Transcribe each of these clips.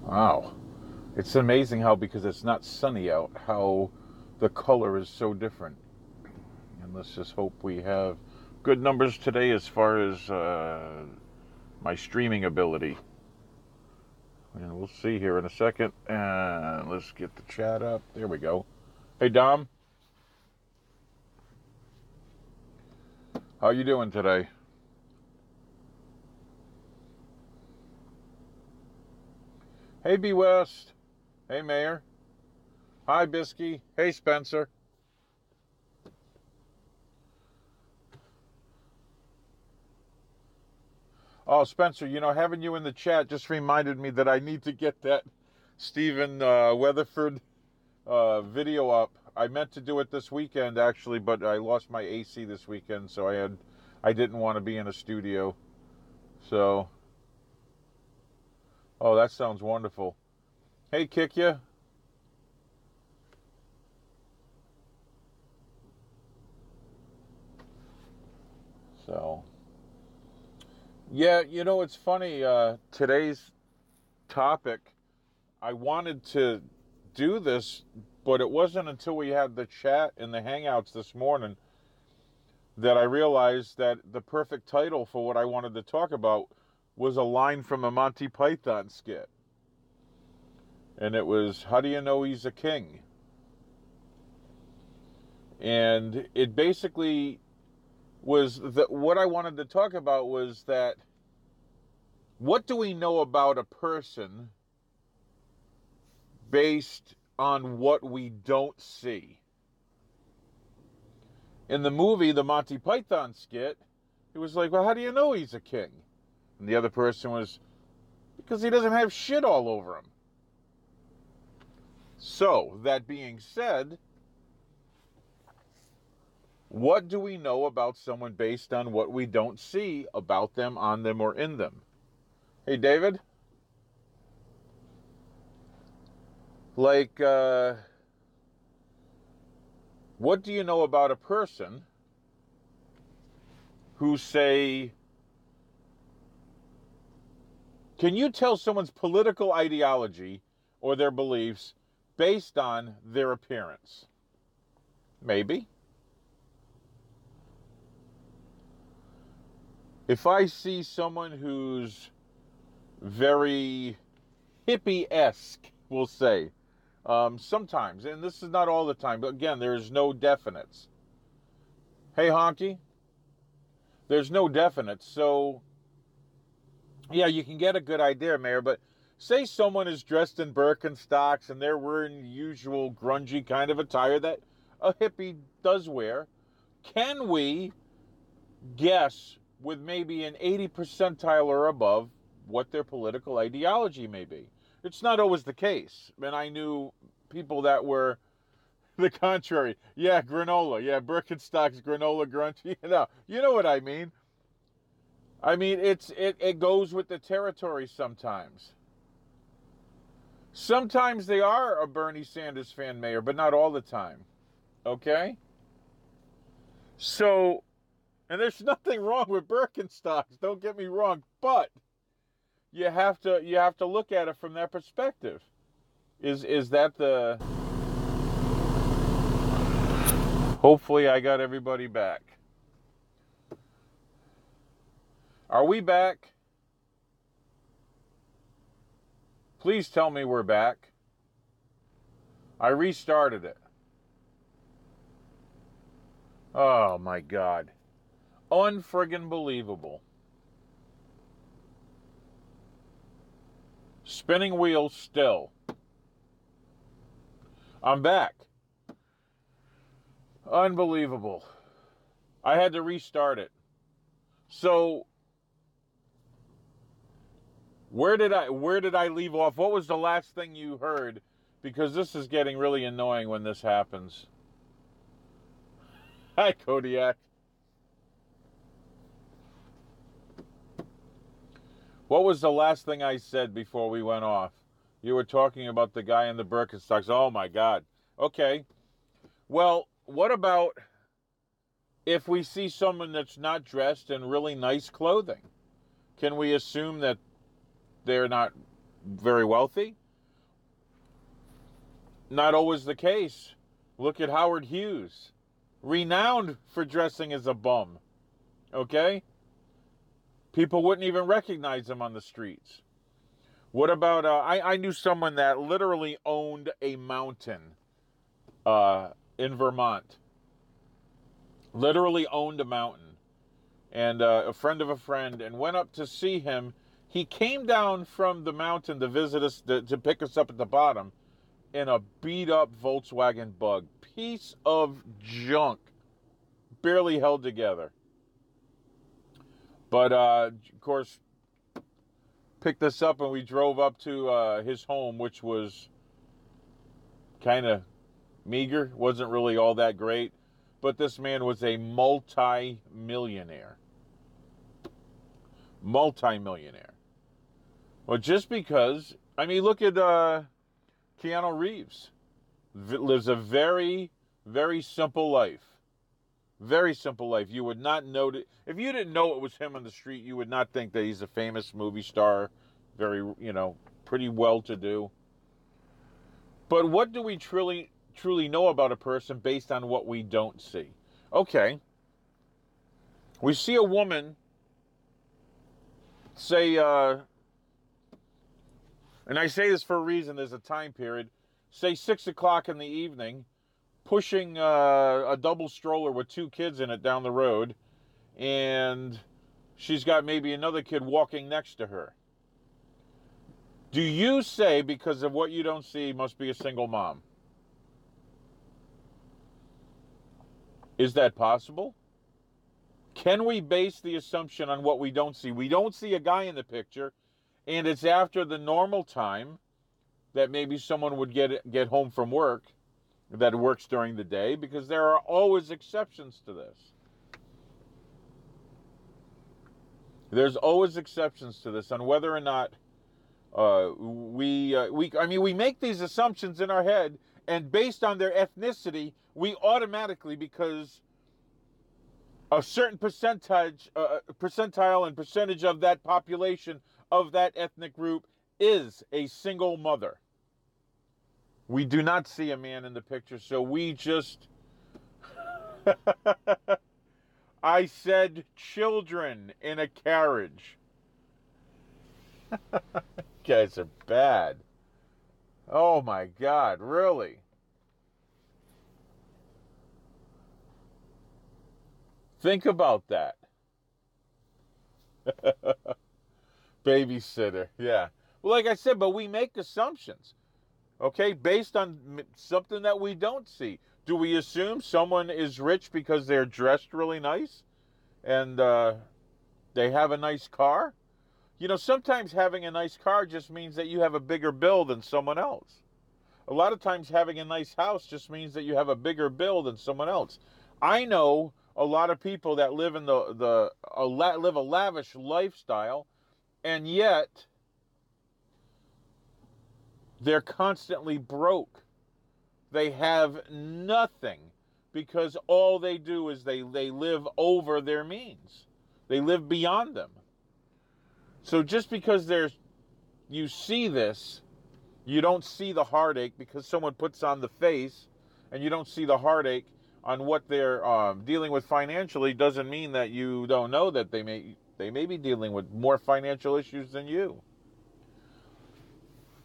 Wow. It's amazing how, because it's not sunny out, how the color is so different. And let's just hope we have good numbers today as far as my streaming ability. And we'll see here in a second. And let's get the chat up. There we go. Hey, Dom. How you doing today? Hey, B West. Hey, Mayor. Hi, Bisky. Hey, Spencer. Oh, Spencer, having you in the chat just reminded me that I need to get that Stephen Weatherford video up. I meant to do it this weekend, actually, but I lost my AC this weekend, so I didn't want to be in a studio. So, oh, that sounds wonderful. Hey, Kick ya. So, yeah, it's funny. Today's topic, I wanted to do this, but it wasn't until we had the chat in the Hangouts this morning that I realized that the perfect title for what I wanted to talk about was a line from a Monty Python skit. And it was, how do you know he's a king? And it basically was that what I wanted to talk about was that what do we know about a person based on what we don't see? In the movie, the Monty Python skit, it was like, well, how do you know he's a king? And the other person was, because he doesn't have shit all over him. So, that being said, what do we know about someone based on what we don't see about them, on them, or in them? Hey, David? Like, what do you know about a person who, say, can you tell someone's political ideology or their beliefs based on their appearance? Maybe. If I see someone who's very hippie-esque, we'll say, sometimes, and this is not all the time, but again, there's no definites. Hey, Honky, there's no definites, so yeah, you can get a good idea, Mayor, but say someone is dressed in Birkenstocks and they're wearing the usual grungy kind of attire that a hippie does wear. Can we guess with maybe an 80 percentile or above what their political ideology may be? It's not always the case. And I knew people that were the contrary. Yeah, granola. Yeah, Birkenstocks, granola, grungy. You know what I mean. I mean, it goes with the territory sometimes. Sometimes they are a Bernie Sanders fan, Mayor, but not all the time. Okay? So, and there's nothing wrong with Birkenstocks, don't get me wrong, but you have to look at it from that perspective. Is that the Hopefully I got everybody back. Are we back? Please tell me we're back. I restarted it. Oh my God. Unfriggin' believable. Spinning wheels still. I'm back. Unbelievable. I had to restart it. So where did I leave off? What was the last thing you heard? Because this is getting really annoying when this happens. Hi, Kodiak. What was the last thing I said before we went off? You were talking about the guy in the Birkenstocks. Oh my God. Okay. Well, what about if we see someone that's not dressed in really nice clothing? Can we assume that they're not very wealthy? Not always the case. Look at Howard Hughes, renowned for dressing as a bum. Okay? People wouldn't even recognize him on the streets. What about, I knew someone that literally owned a mountain in Vermont. Literally owned a mountain. And a friend of a friend, and went up to see him. He came down from the mountain to visit us, to pick us up at the bottom, in a beat-up Volkswagen Bug. Piece of junk. Barely held together. But, of course, picked us up and we drove up to his home, which was kind of meager. Wasn't really all that great. But this man was a multi-millionaire. Multi-millionaire. Well, just because, I mean, look at Keanu Reeves. Lives a very, very simple life. Very simple life. You would not know it. If you didn't know it was him on the street, you would not think that he's a famous movie star. Very, pretty well-to-do. But what do we truly know about a person based on what we don't see? Okay. We see a woman, say, and I say this for a reason, there's a time period, say 6 o'clock in the evening, pushing a double stroller with 2 kids in it down the road, and she's got maybe another kid walking next to her. Do you say, because of what you don't see, must be a single mom? Is that possible? Can we base the assumption on what we don't see? We don't see a guy in the picture, and it's after the normal time that maybe someone would get home from work that works during the day, because there are always exceptions to this. There's always exceptions to this on whether or not we make these assumptions in our head, and based on their ethnicity, we automatically, because a certain percentile and percentage of that population of that ethnic group is a single mother. We do not see a man in the picture, so we just... I said children in a carriage. You guys are bad. Oh my God, really? Think about that. Babysitter, yeah. Well, like I said, but we make assumptions, okay, based on something that we don't see. Do we assume someone is rich because they're dressed really nice and they have a nice car? Sometimes having a nice car just means that you have a bigger bill than someone else. A lot of times having a nice house just means that you have a bigger bill than someone else. I know a lot of people that live in live a lavish lifestyle, and yet they're constantly broke. They have nothing because all they do is they live over their means. They live beyond them. So just because you see this, you don't see the heartache because someone puts on the face, and you don't see the heartache on what they're dealing with financially, doesn't mean that you don't know that they may be dealing with more financial issues than you.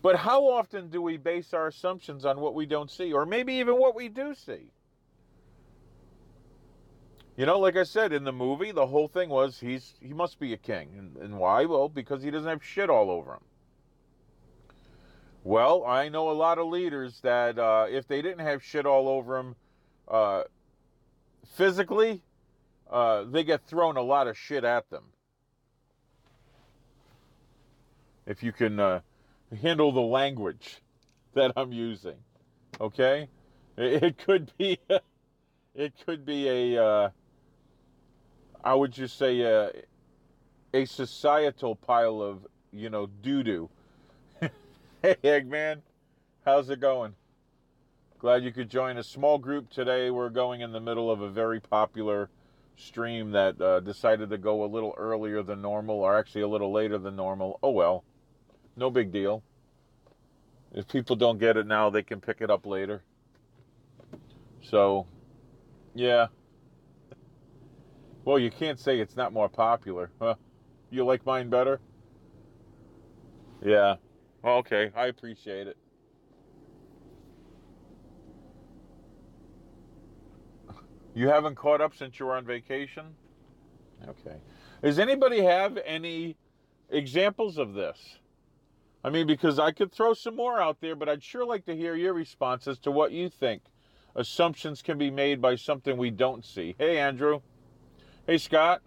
But how often do we base our assumptions on what we don't see, or maybe even what we do see? Like I said, in the movie, the whole thing was he must be a king. And why? Well, because he doesn't have shit all over him. Well, I know a lot of leaders that if they didn't have shit all over them physically, they get thrown a lot of shit at them. If you can handle the language that I'm using, okay? It could be a I would just say a societal pile of doo-doo. Hey, Eggman, how's it going? Glad you could join a small group today. We're going in the middle of a very popular stream that decided to go a little earlier than normal, or actually a little later than normal. Oh well, no big deal. If people don't get it now, they can pick it up later. So, yeah. Well, you can't say it's not more popular. Huh? You like mine better? Yeah. Okay, I appreciate it. You haven't caught up since you were on vacation? Okay. Does anybody have any examples of this? I mean, because I could throw some more out there, but I'd sure like to hear your response as to what you think assumptions can be made by something we don't see. Hey, Andrew. Hey, Scott.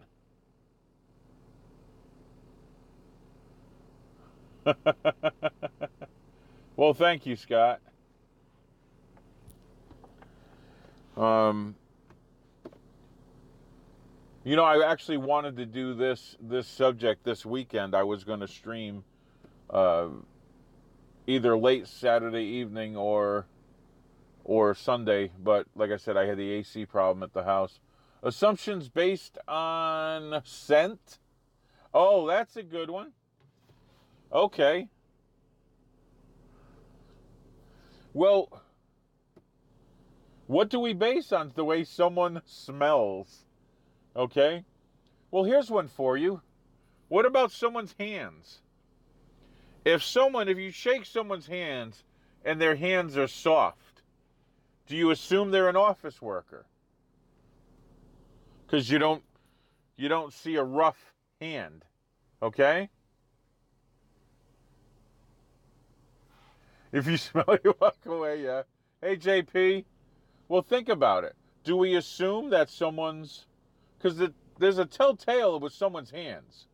Well, thank you, Scott. Um, I actually wanted to do this subject this weekend. I was going to stream uh, either late Saturday evening or Sunday, but like I said, I had the AC problem at the house. Assumptions based on scent? Oh, that's a good one. Okay. Well, what do we base on the way someone smells? Okay. Well, here's one for you. What about someone's hands? If you shake someone's hands and their hands are soft, do you assume they're an office worker? Because you don't see a rough hand, okay? If you smell, you walk away, yeah. Hey, JP, well, think about it. Do we assume that because there's a telltale with someone's hands,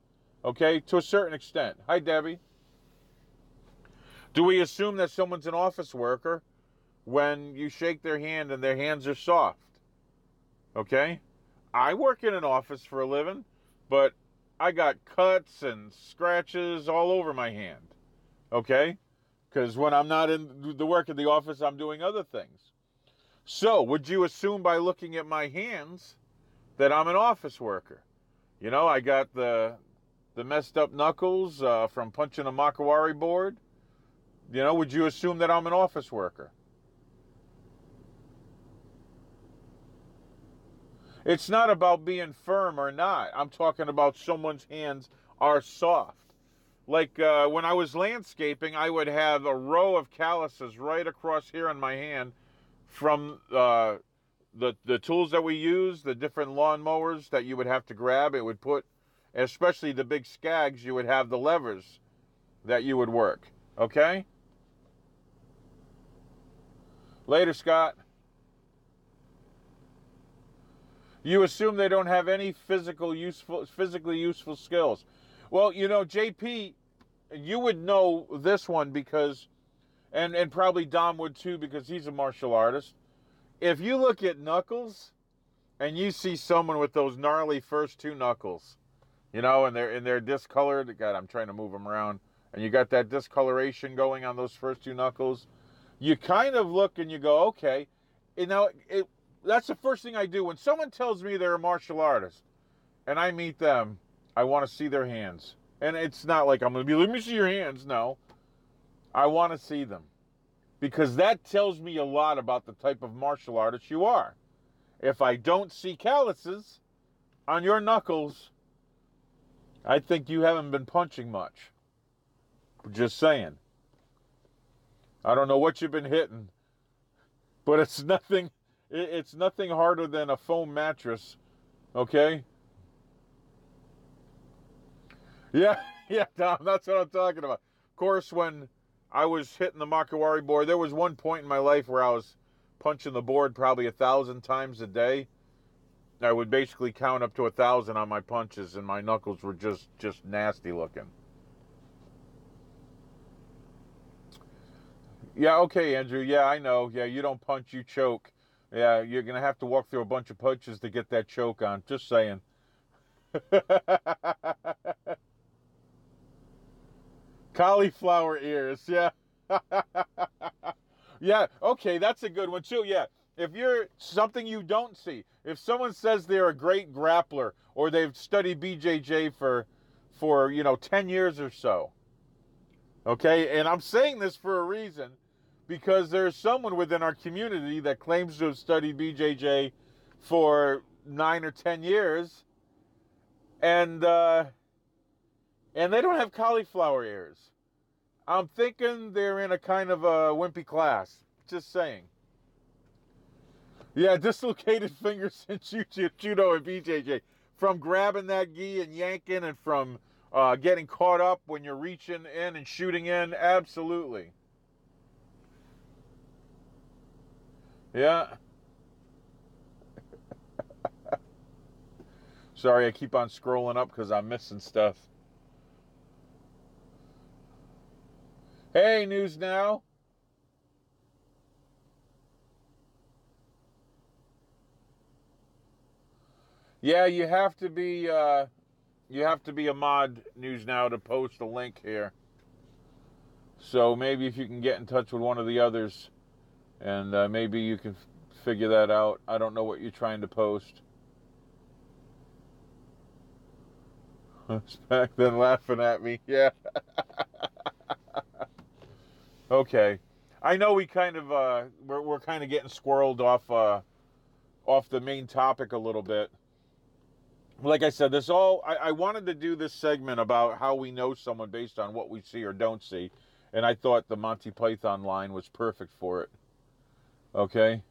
okay, to a certain extent. Hi, Debbie. Do we assume that someone's an office worker when you shake their hand and their hands are soft? Okay? I work in an office for a living, but I got cuts and scratches all over my hand. Okay? Because when I'm not in the work in the office, I'm doing other things. So, would you assume by looking at my hands that I'm an office worker? I got the messed up knuckles from punching a Makawari board. Would you assume that I'm an office worker? It's not about being firm or not. I'm talking about someone's hands are soft. Like when I was landscaping, I would have a row of calluses right across here on my hand from the tools that we use, the different lawn mowers that you would have to grab. It would put, especially the big Skags, you would have the levers that you would work. Okay? Later, Scott. You assume they don't have any physically useful skills. Well, JP, you would know this one because, and probably Dom would too because he's a martial artist. If you look at knuckles and you see someone with those gnarly first two knuckles, and they're discolored. God, I'm trying to move them around. And you got that discoloration going on those first two knuckles. You kind of look and you go, okay. That's the first thing I do. When someone tells me they're a martial artist and I meet them, I want to see their hands. And it's not like I'm going to be, let me see your hands. No. I want to see them. Because that tells me a lot about the type of martial artist you are. If I don't see calluses on your knuckles, I think you haven't been punching much. Just saying. I don't know what you've been hitting, but it's nothing harder than a foam mattress, okay? Yeah, Tom, that's what I'm talking about. Of course, when I was hitting the Makawari board, there was one point in my life where I was punching the board probably 1,000 times a day. I would basically count up to 1,000 on my punches, and my knuckles were just nasty looking. Yeah, okay, Andrew. Yeah, I know. Yeah, you don't punch, you choke. Yeah, you're going to have to walk through a bunch of punches to get that choke on. Just saying. Cauliflower ears, yeah. Yeah, okay, that's a good one too. Yeah, if you're something you don't see, if someone says they're a great grappler or they've studied BJJ for 10 years or so, Okay, and I'm saying this for a reason, because there's someone within our community that claims to have studied BJJ for 9 or 10 years, and they don't have cauliflower ears. I'm thinking they're in a kind of a wimpy class. Just saying. Yeah, dislocated fingers in judo and BJJ. From grabbing that gi and yanking, and from getting caught up when you're reaching in and shooting in. Absolutely. Yeah. Sorry, I keep on scrolling up because I'm missing stuff. Hey, News Now. Yeah, you have to be a mod, News Now, to post a link here. So maybe if you can get in touch with one of the others, and maybe you can figure that out. I don't know what you're trying to post. Back then laughing at me. Yeah. Okay. I know we kind of we're kind of getting squirreled off the main topic a little bit. Like I said, I wanted to do this segment about how we know someone based on what we see or don't see, and I thought the Monty Python line was perfect for it. Okay?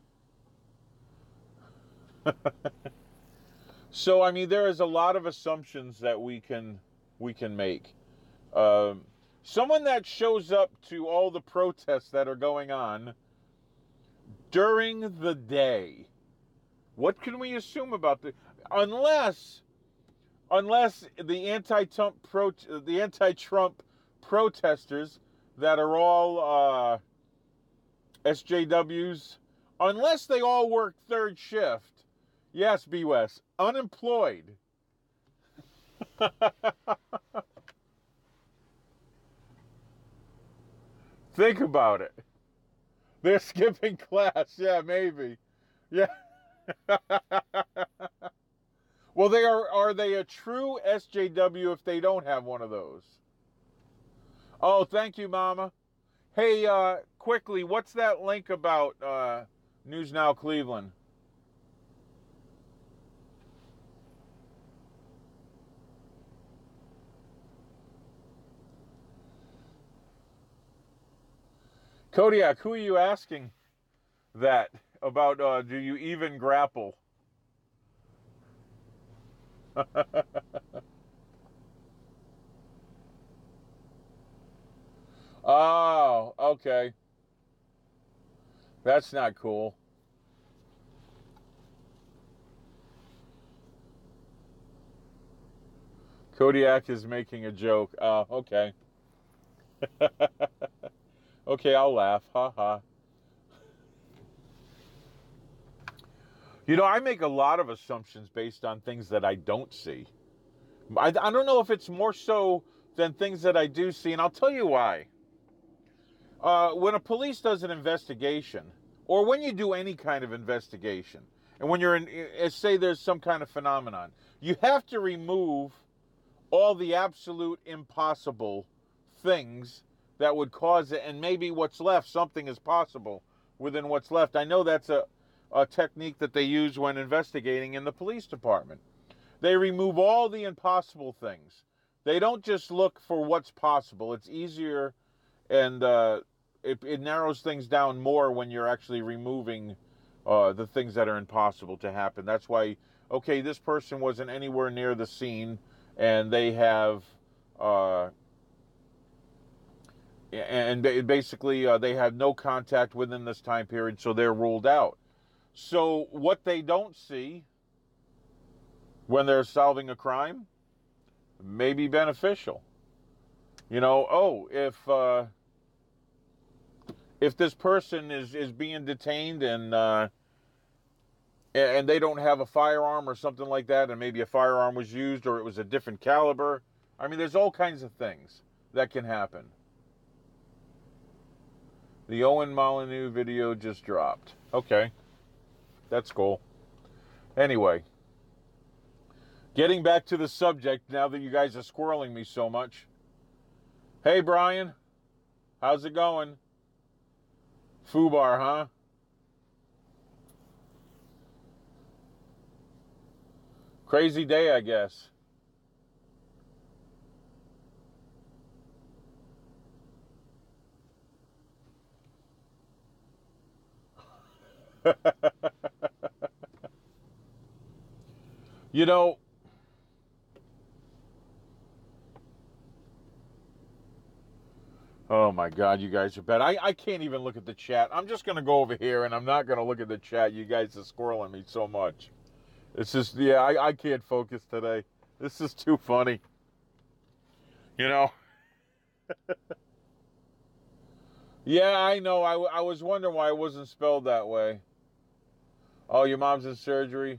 So, I mean, there is a lot of assumptions that we can make. Someone that shows up to all the protests that are going on during the day, what can we assume about unless the anti-Trump protesters that are all SJWs, unless they all work third shift, yes, B-West, unemployed. Think about it. They're skipping class. Yeah, maybe. Yeah. Well, are they a true SJW if they don't have one of those? Oh, thank you, Mama. Hey, quickly, what's that link about News Now Cleveland? Kodiak, who are you asking that about? Do you even grapple? Oh, okay. That's not cool. Kodiak is making a joke. Okay. Okay, I'll laugh. Ha ha. You know, I make a lot of assumptions based on things that I don't see. I don't know if it's more so than things that I do see, and I'll tell you why. When a police does an investigation, or when you do any kind of investigation, and when you're in, say there's some kind of phenomenon, you have to remove all the absolute impossible things that would cause it, and maybe what's left, something is possible within what's left. I know that's a technique that they use when investigating in the police department. They remove all the impossible things. They don't just look for what's possible. It's easier, and it narrows things down more when you're actually removing the things that are impossible to happen. That's why, okay, this person wasn't anywhere near the scene, and they have, and basically they have no contact within this time period, so they're ruled out. So what they don't see when they're solving a crime may be beneficial. You know, if this person is being detained and they don't have a firearm or something like that, and maybe a firearm was used or it was a different caliber. I mean, there's all kinds of things that can happen. The Owen Molyneux video just dropped. Okay. That's cool. Anyway, getting back to the subject now that you guys are squirreling me so much. Hey, Brian. How's it going? Fubar, huh? Crazy day, I guess. You know, oh my God, you guys are bad. I can't even look at the chat. I'm just going to go over here and I'm not going to look at the chat. You guys are squirreling me so much. It's just, yeah, I can't focus today. This is too funny. You know? Yeah, I know. I was wondering why it wasn't spelled that way. Oh, your mom's in surgery?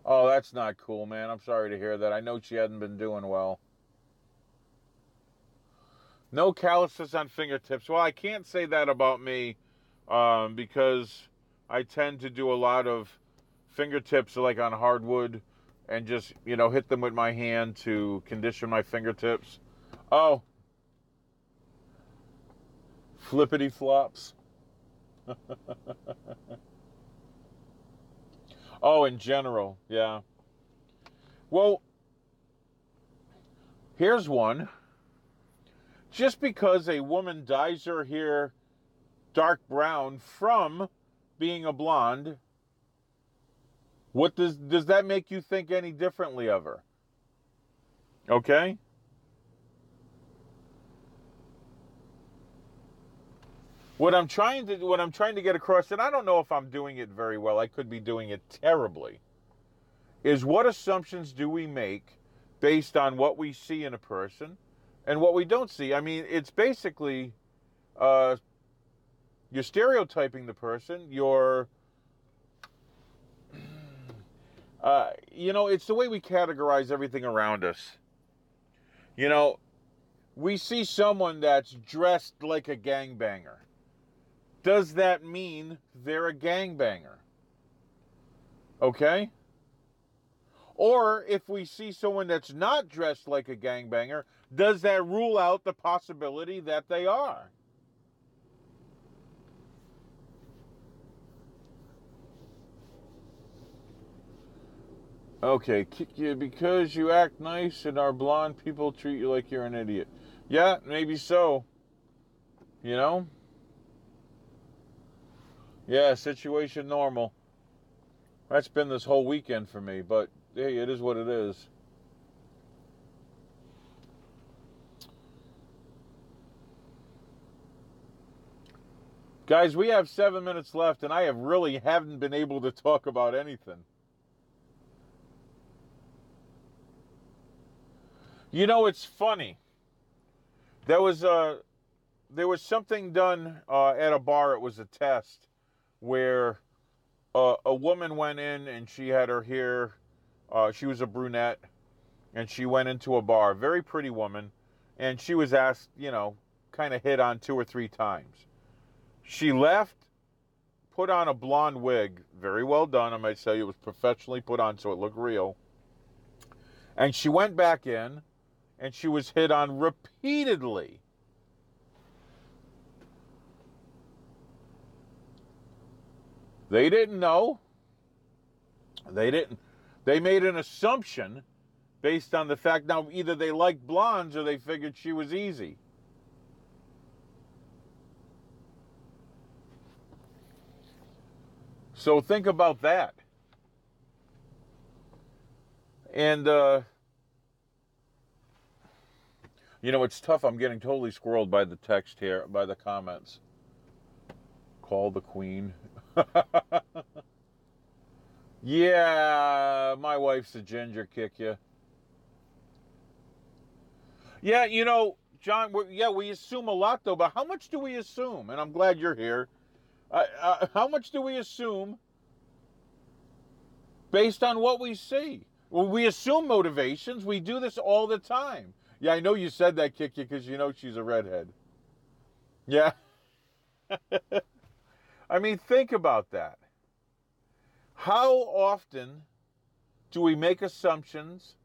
Oh, that's not cool, man. I'm sorry to hear that. I know she hadn't been doing well. No calluses on fingertips. Well, I can't say that about me because I tend to do a lot of fingertips like on hardwood and just, hit them with my hand to condition my fingertips. Oh, flippity flops. Oh, in general, yeah. Well, here's one. Just because a woman dyes her hair dark brown from being a blonde, what does that make you think any differently of her? Okay? What I'm trying to get across, and I don't know if I'm doing it very well, I could be doing it terribly, is what assumptions do we make based on what we see in a person and what we don't see? I mean, it's basically you're stereotyping the person. It's the way we categorize everything around us. We see someone that's dressed like a gangbanger. Does that mean they're a gangbanger? Okay? Or if we see someone that's not dressed like a gangbanger, does that rule out the possibility that they are? Okay, kick you because you act nice and are blonde, people treat you like you're an idiot. Yeah, maybe so. You know? Yeah, situation normal. That's been this whole weekend for me, but hey, it is what it is. Guys, we have 7 minutes left, and I haven't been able to talk about anything. It's funny. There was something done at a bar. It was a test where a woman went in and she had her hair. She was a brunette, and she went into a bar. Very pretty woman, and she was asked, kind of hit on 2 or 3 times. She left, put on a blonde wig. Very well done, I might say. It was professionally put on, so it looked real. And she went back in, and she was hit on repeatedly. They didn't know. They made an assumption based on the fact, now either they liked blondes or they figured she was easy. So think about that. And, it's tough. I'm getting totally squirreled by the text here, by the comments. Call the queen. Yeah, my wife's a ginger, kick you. Yeah, John, we assume a lot, though, but how much do we assume? And I'm glad you're here. How much do we assume based on what we see? Well, we assume motivations. We do this all the time. Yeah, I know you said that, kick you, because she's a redhead. Yeah. I mean, think about that. How often do we make assumptions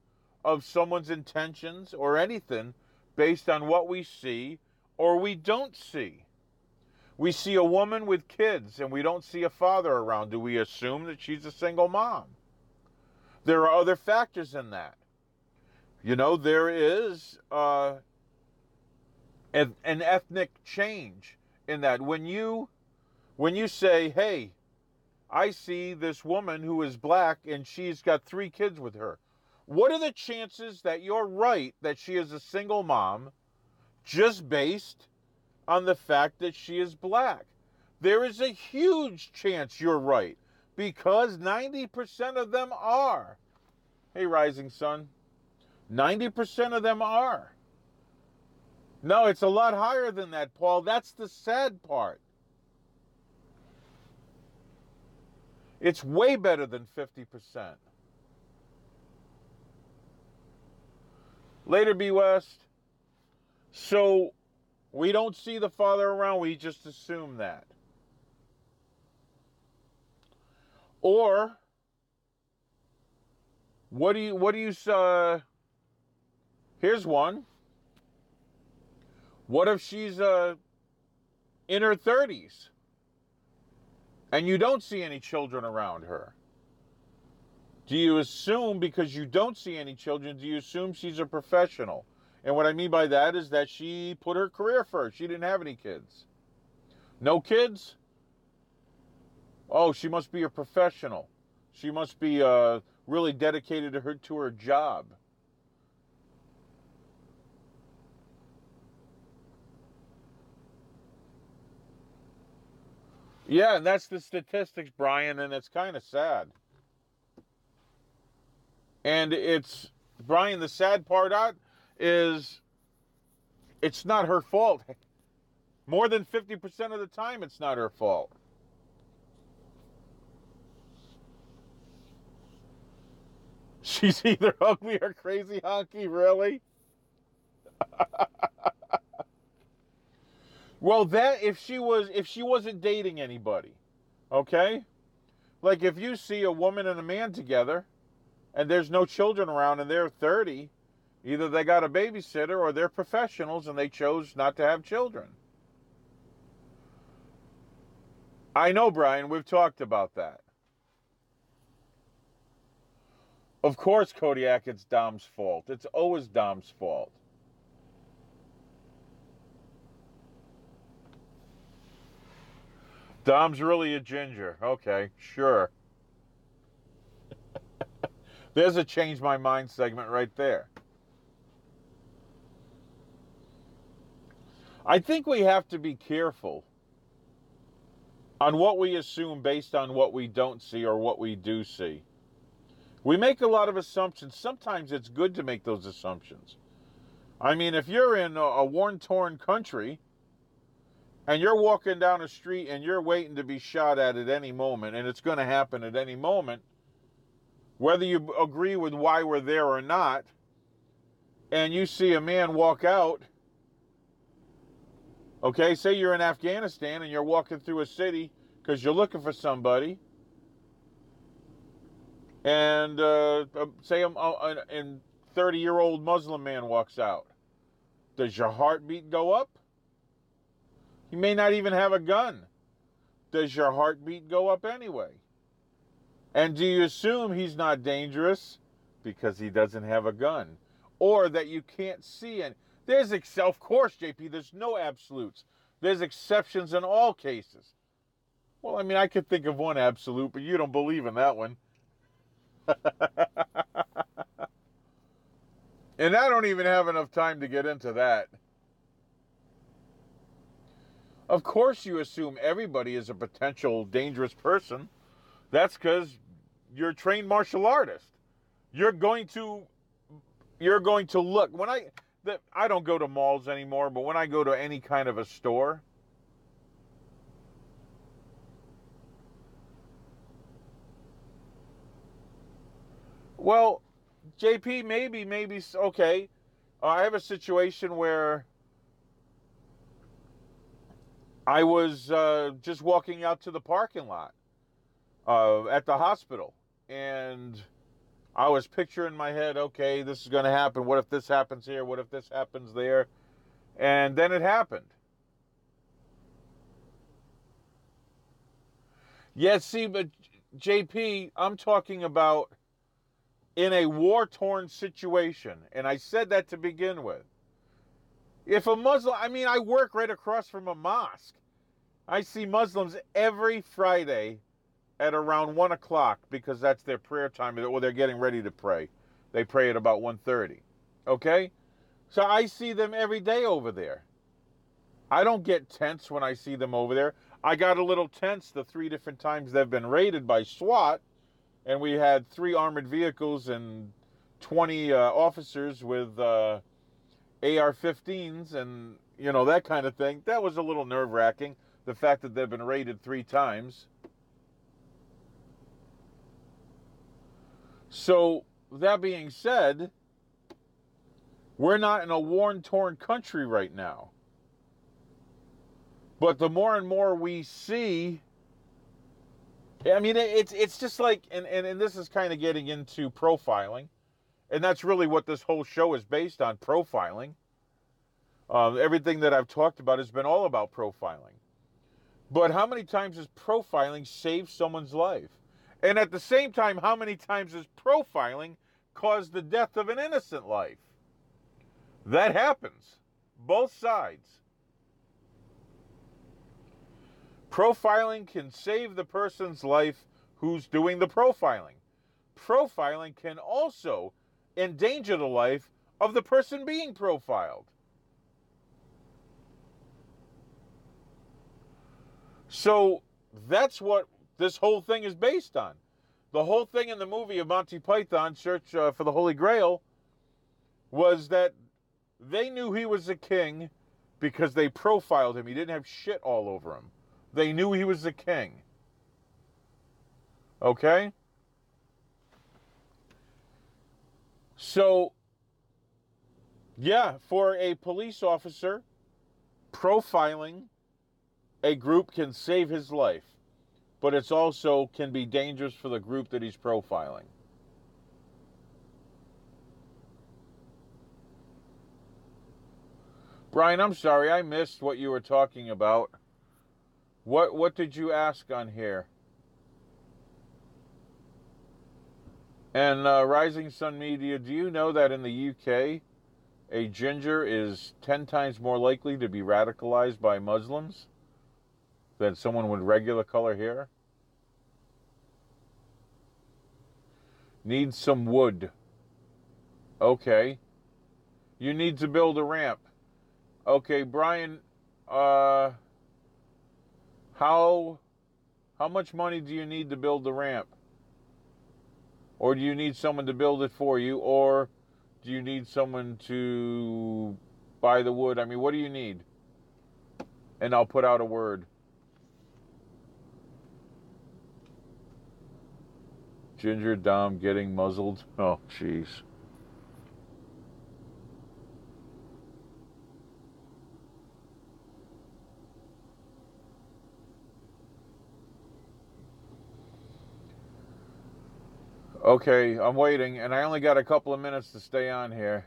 of someone's intentions or anything based on what we see or we don't see. We see a woman with kids and we don't see a father around. Do we assume that she's a single mom? There are other factors in that. You know, there is an ethnic change in that. When you say, hey, I see this woman who is black and she's got 3 kids with her. What are the chances that you're right that she is a single mom just based on the fact that she is black? There is a huge chance you're right because 90% of them are. Hey, Rising Sun. 90% of them are. No, it's a lot higher than that, Paul. That's the sad part. It's way better than 50%. Later, B. West. So, we don't see the father around. We just assume that. Or, what do you here's one. What if she's in her 30s and you don't see any children around her? Do you assume, because you don't see any children, do you assume she's a professional? And what I mean by that is that she put her career first. She didn't have any kids. No kids? Oh, she must be a professional. She must be really dedicated to her job. Yeah, and that's the statistics, Brian, and it's kind of sad. And it's, Brian, the sad part out is it's not her fault. More than 50% of the time, it's not her fault. She's either ugly or crazy honky, really? Well, that if she wasn't dating anybody, okay? Like if you see a woman and a man together and there's no children around and they're 30, either they got a babysitter or they're professionals and they chose not to have children. I know, Brian, we've talked about that. Of course, Kodiak, it's Dom's fault. It's always Dom's fault. Dom's really a ginger. Okay, sure. There's a change my mind segment right there. I think we have to be careful on what we assume based on what we don't see or what we do see. We make a lot of assumptions. Sometimes it's good to make those assumptions. I mean, if you're in a war-torn country and you're walking down a street and you're waiting to be shot at any moment, and it's going to happen at any moment, whether you agree with why we're there or not, and you see a man walk out, okay, say you're in Afghanistan and you're walking through a city because you're looking for somebody, and say a 30-year-old Muslim man walks out. Does your heartbeat go up? He may not even have a gun. Does your heartbeat go up anyway? And do you assume he's not dangerous because he doesn't have a gun? Or that you can't see it? Of course, JP, there's no absolutes. There's exceptions in all cases. Well, I mean, I could think of one absolute, but you don't believe in that one. And I don't even have enough time to get into that. Of course you assume everybody is a potential dangerous person. That's because you're a trained martial artist. You're going to look. I don't go to malls anymore, but when I go to any kind of a store, well, JP, maybe, okay. I have a situation where I was just walking out to the parking lot at the hospital, and I was picturing in my head, okay, this is going to happen. What if this happens here? What if this happens there? And then it happened. Yeah, see, but JP, I'm talking about in a war-torn situation. And I said that to begin with. If a Muslim, I mean, I work right across from a mosque. I see Muslims every Friday at around 1 o'clock because that's their prayer time, or they're getting ready to pray. They pray at about 1:30. Okay? So I see them every day over there. I don't get tense when I see them over there. I got a little tense the 3 different times they've been raided by SWAT, and we had 3 armored vehicles and 20 officers with AR-15s and, you know, that kind of thing. That was a little nerve-wracking, the fact that they've been raided 3 times. So, that being said, we're not in a war-torn country right now. But the more and more we see, I mean, it's just like, and this is kind of getting into profiling, and that's really what this whole show is based on, profiling. Everything that I've talked about has been all about profiling. But how many times has profiling saved someone's life? And at the same time, how many times has profiling caused the death of an innocent life? That happens. Both sides. Profiling can save the person's life who's doing the profiling. Profiling can also endanger the life of the person being profiled. So that's what this whole thing is based on. The whole thing in the movie of Monty Python, Search for the Holy Grail, was that they knew he was a king because they profiled him. He didn't have shit all over him. They knew he was a king. Okay? So, yeah, for a police officer, profiling a group can save his life, but it's also can be dangerous for the group that he's profiling. Brian, I'm sorry, I missed what you were talking about. What did you ask on here? And Rising Sun Media, do you know that in the UK, a ginger is 10 times more likely to be radicalized by Muslims than someone with regular color hair? Need some wood. Okay. You need to build a ramp. Okay, Brian, how much money do you need to build the ramp? Or do you need someone to build it for you? Or do you need someone to buy the wood? I mean, what do you need? And I'll put out a word. Ginger Dom getting muzzled. Oh, jeez. Okay, I'm waiting, and I only got a couple of minutes to stay on here.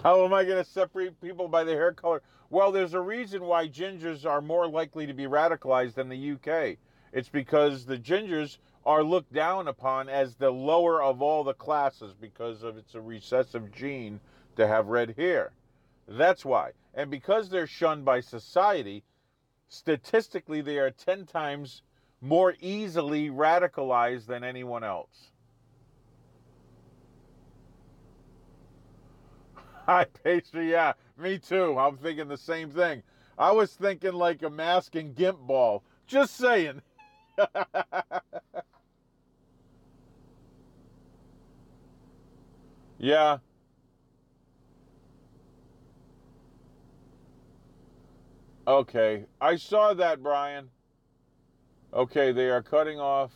How am I going to separate people by their hair color? Well, there's a reason why gingers are more likely to be radicalized than the UK. It's because the gingers are looked down upon as the lower of all the classes because of it's a recessive gene to have red hair. That's why. And because they're shunned by society, statistically they are 10 times more easily radicalized than anyone else. Hi, Pastry. Yeah, me too. I'm thinking the same thing. I was thinking like a mask and gimp ball. Just saying. Yeah. Okay. I saw that, Brian. Okay, they are cutting off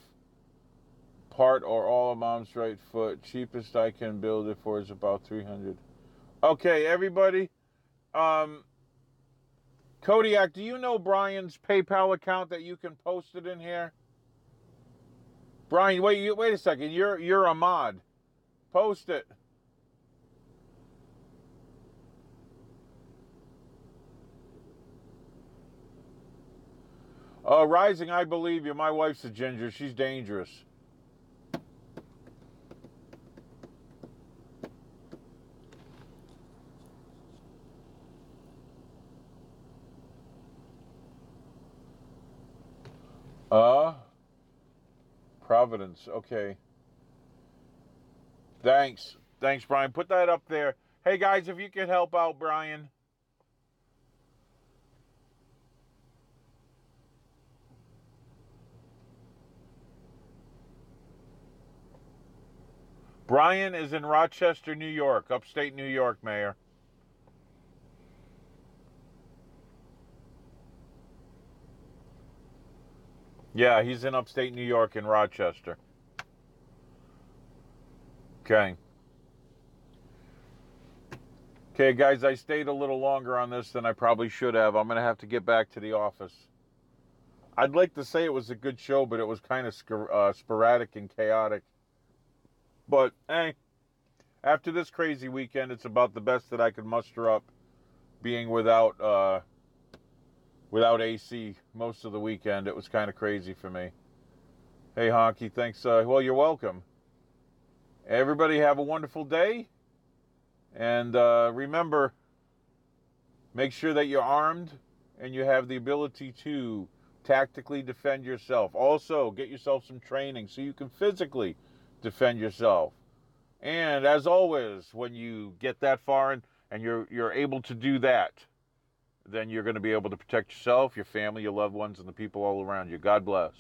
part or all of Mom's right foot. Cheapest I can build it for is about 300. Okay, everybody. Kodiak, do you know Brian's PayPal account that you can post it in here? Brian, wait a second. You're a mod. Post it. Rising, I believe you. My wife's a ginger. She's dangerous. Providence. Okay. Thanks. Thanks, Brian. Put that up there. Hey, guys, if you could help out Brian. Brian is in Rochester, New York, upstate New York, Mayor. Yeah, he's in upstate New York in Rochester. Okay. Okay, guys, I stayed a little longer on this than I probably should have. I'm going to have to get back to the office. I'd like to say it was a good show, but it was kind of sporadic and chaotic. But, hey, after this crazy weekend, it's about the best that I could muster up being without AC most of the weekend. It was kind of crazy for me. Hey, Honky, thanks. Well, you're welcome. Everybody have a wonderful day. And remember, make sure that you're armed and you have the ability to tactically defend yourself. Also, get yourself some training so you can physically defend yourself. And as always, when you get that far and you're able to do that, then you're going to be able to protect yourself, your family, your loved ones, and the people all around you. God bless.